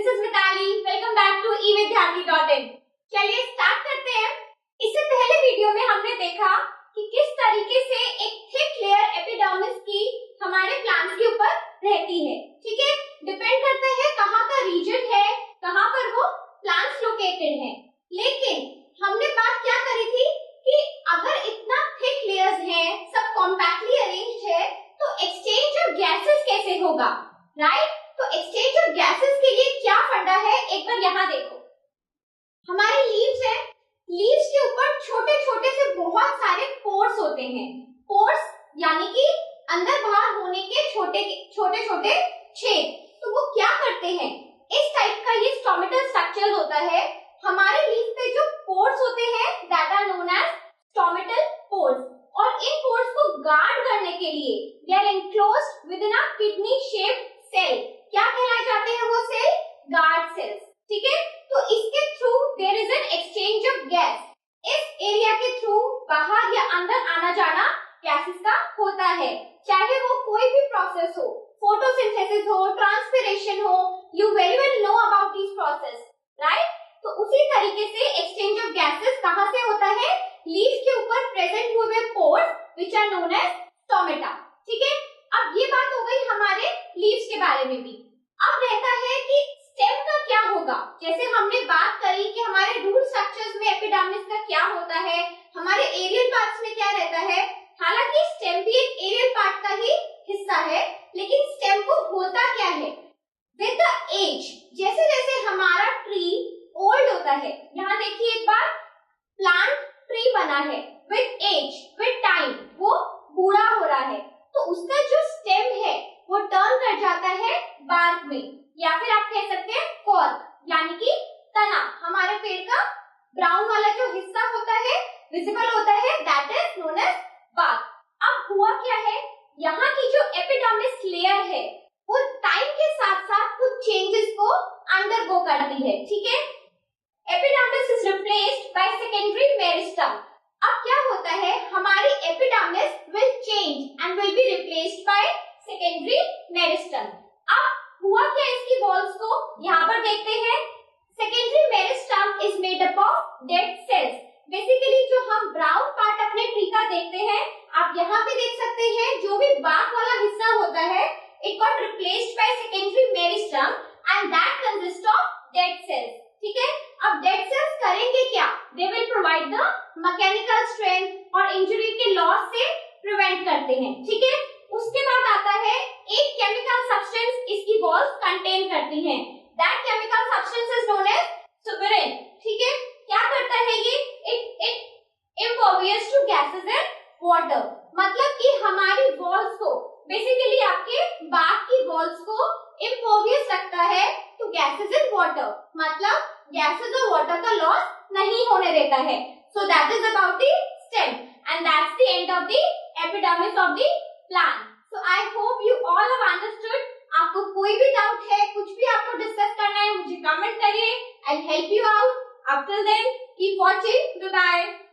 This is Mitali. Welcome back to evidyarthi.in। चलिए start करते हैं। इससे पहले वीडियो में हमने देखा कि किस तरीके से एक थिक लेयर एपिडर्मिस की हमारे प्लांट्स के ऊपर रहती है। ठीक है, डिपेंड करता है कहाँ का रीजन है, कहाँ पर वो प्लांट्स लोकेटेड है। लेकिन हमने बात क्या करी थी कि अगर इतना थिक लेयर्स है, सब कॉम्पैक्टली अरेंज्ड है, तो एक्सचेंज ऑफ गैसेस कैसे होगा, राइट? तो एक्सचेंज ऑफ गैसेस के लिए क्या फंडा है, एक बार यहाँ देखो। हमारे लीव्स है, लीव्स के ऊपर छोटे छोटे से बहुत सारे पोर्स होते हैं। पोर्स यानी कि अंदर बाहर होने के छोटे छोटे छेद। तो वो क्या करते हैं, इस टाइप का ये स्टोमेटल स्ट्रक्चर होता है। हमारे लीफ पे जो पोर्स होते हैं that are known as stomatal pores, और इन पोर्स को गार्ड करने के लिए they are enclosed within a kidney shaped cell. क्या कहलाए जाते हैं वो सेल? Guard cells. ठीक है, तो इसके through their is an exchange of gas. इस एरिया के थ्रू बाहर या अंदर आना जाना गैसेस का होता है, चाहे वो कोई भी प्रोसेस हो, फोटोसिंथेसिस हो, ट्रांसपिरेशन हो, you very well know about this process, right? तो उसी तरीके से एक्सचेंज ऑफ गैसेस कहां से होता है? लीफ के ऊपर प्रेजेंट हुए pores which are known as stomata. ठीक है, अब ये बात हो गई हमारे लीव्स के बारे में भी। अब रहता है कि स्टेम का क्या होगा। जैसे हमने बात करी कि हमारे रूट स्ट्रक्चर्स में एपिडर्मिस का क्या होता है, हमारे एरियल पार्ट्स में क्या रहता है। हालांकि स्टेम भी एक एरियल पार्ट का ही हिस्सा है, लेकिन स्टेम को होता क्या है? विद द एज, जैसे जैसे हमारा ट्री ओल्ड होता है, यहाँ देखिए एक बार प्लांट ट्री बना है, विद एज विद टाइम वो बूढ़ा हो रहा है, तो उसका जो स्टेम है वो टर्न कर जाता है बार्क में, या फिर आप कह सकते हैं कॉर्क, यानी कि तना। हमारे पेड़ का ब्राउन वाला जो हिस्सा होता है, विजिबल होता है, that is known as bark. अब हुआ क्या है, यहाँ की जो एपिडर्मिस लेयर है वो टाइम के साथ साथ कुछ चेंजेस को अंडरगो करती है। ठीक है, epidermis is replaced by secondary meristem. अब क्या होता है, हमारी epidermis will change and will be replaced by secondary meristem. अब हुआ क्या इसकी वॉल्स को, यहाँ पर देखते हैं। Secondary meristem is made up of dead sales. Basically जो हम ब्राउन पार्ट अपने ट्री का देखते हैं, आप यहाँ पे देख सकते हैं, जो भी बार्क वाला हिस्सा होता है it got replaced by secondary meristem and that consist of dead cells. ठीक है, अब डेड सेल्स करेंगे क्या? They will provide the mechanical strength और इंजरी के लॉस से प्रिवेंट करते हैं। ठीक है, उसके बाद आता है एक केमिकल सब्सटेंस इसकी वॉल्स कंटेन करती हैं। That chemical substance is known as suberin. ठीक है, क्या करता है ये? It impervious to gases and water. मतलब कि हमारी वॉल्स को, बेसिकली आपके बाग की वॉल्स को इम्पर्वियस रखता है टू गैसेस एंड वाटर, मतलब गैसेस और वाटर का लॉस नहीं होने देता है। So that is about the stem and that's the end of the epidermis of the plant. So I hope you all have understood। आपको कोई भी डाउट है, कुछ भी आपको डिस्कस करना है, मुझे कमेंट करिए। I'll help you out। Up till then, keep watching। Bye bye।